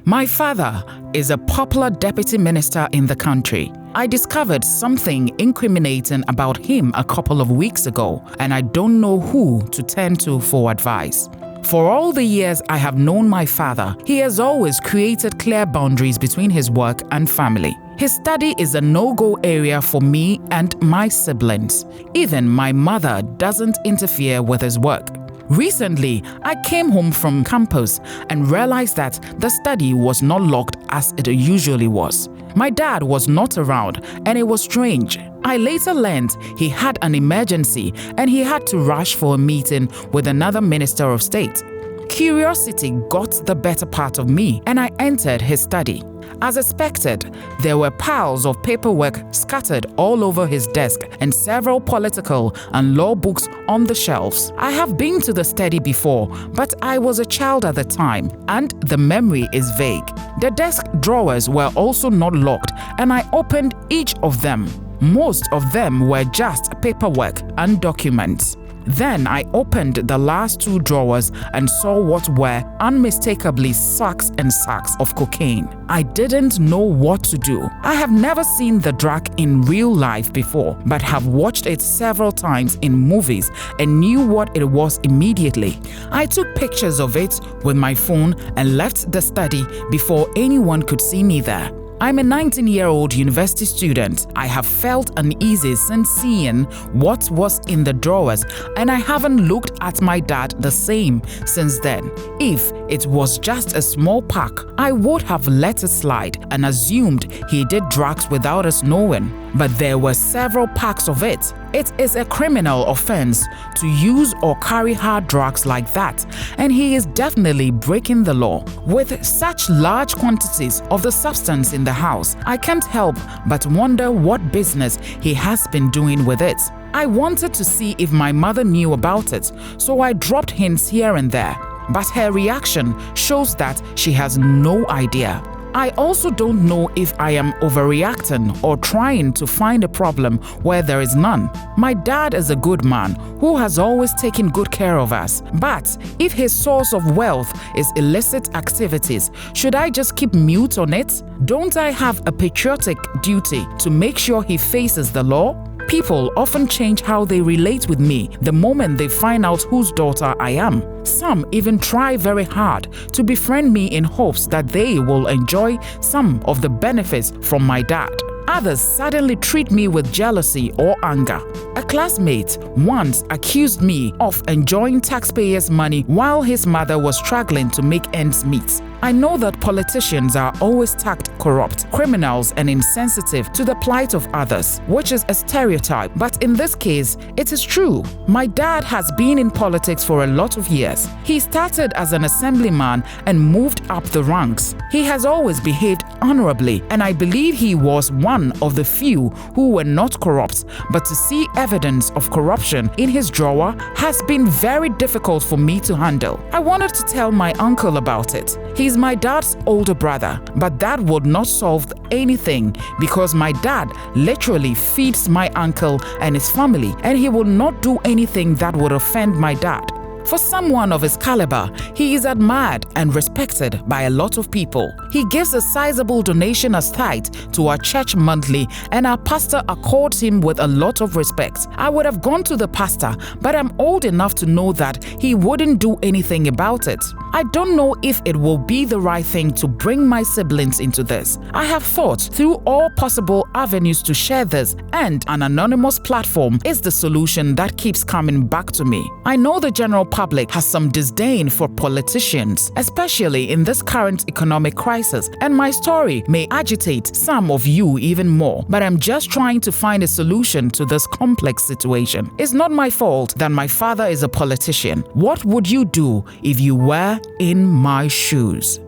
My father is a popular deputy minister in the country. I discovered something incriminating about him a couple of weeks ago, and I don't know who to turn to for advice. For all the years I have known my father, he has always created clear boundaries between his work and family. His study is a no-go area for me and my siblings. Even my mother doesn't interfere with his work. Recently, I came home from campus and realized that the study was not locked as it usually was. My dad was not around, and it was strange. I later learned he had an emergency and he had to rush for a meeting with another minister of state. Curiosity got the better part of me, and I entered his study. As expected, there were piles of paperwork scattered all over his desk and several political and law books on the shelves. I have been to the study before, but I was a child at the time, and the memory is vague. The desk drawers were also not locked, and I opened each of them. Most of them were just paperwork and documents. Then I opened the last two drawers and saw what were unmistakably sacks and sacks of cocaine. I didn't know what to do. I have never seen the drug in real life before, but have watched it several times in movies and knew what it was immediately. I took pictures of it with my phone and left the study before anyone could see me there. I'm a 19-year-old university student. I have felt uneasy since seeing what was in the drawers, and I haven't looked at my dad the same since then. If it was just a small pack, I would have let it slide and assumed he did drugs without us knowing. But there were several packs of it. It is a criminal offense to use or carry hard drugs like that, and he is definitely breaking the law. With such large quantities of the substance in the house, I can't help but wonder what business he has been doing with it. I wanted to see if my mother knew about it, so I dropped hints here and there, but her reaction shows that she has no idea. I also don't know if I am overreacting or trying to find a problem where there is none. My dad is a good man who has always taken good care of us. But if his source of wealth is illicit activities, should I just keep mute on it? Don't I have a patriotic duty to make sure he faces the law? People often change how they relate with me the moment they find out whose daughter I am. Some even try very hard to befriend me in hopes that they will enjoy some of the benefits from my dad. Others suddenly treat me with jealousy or anger. A classmate once accused me of enjoying taxpayers' money while his mother was struggling to make ends meet. I know that politicians are always tagged corrupt, criminals, and insensitive to the plight of others, which is a stereotype, but in this case, it is true. My dad has been in politics for a lot of years. He started as an assemblyman and moved up the ranks. He has always behaved honorably, and I believe he was one of the few who were not corrupt, but to see evidence of corruption in his drawer has been very difficult for me to handle. I wanted to tell my uncle about it. He's my dad's older brother, but that would not solve anything because my dad literally feeds my uncle and his family, and he will not do anything that would offend my dad. For someone of his caliber, he is admired and respected by a lot of people. He gives a sizable donation as tithe to our church monthly, and our pastor accords him with a lot of respect. I would have gone to the pastor, but I'm old enough to know that he wouldn't do anything about it. I don't know if it will be the right thing to bring my siblings into this. I have thought through all possible avenues to share this, and an anonymous platform is the solution that keeps coming back to me. I know the general public has some disdain for politicians, especially in this current economic crisis, and my story may agitate some of you even more, but I'm just trying to find a solution to this complex situation. It's not my fault that my father is a politician. What would you do if you were in my shoes?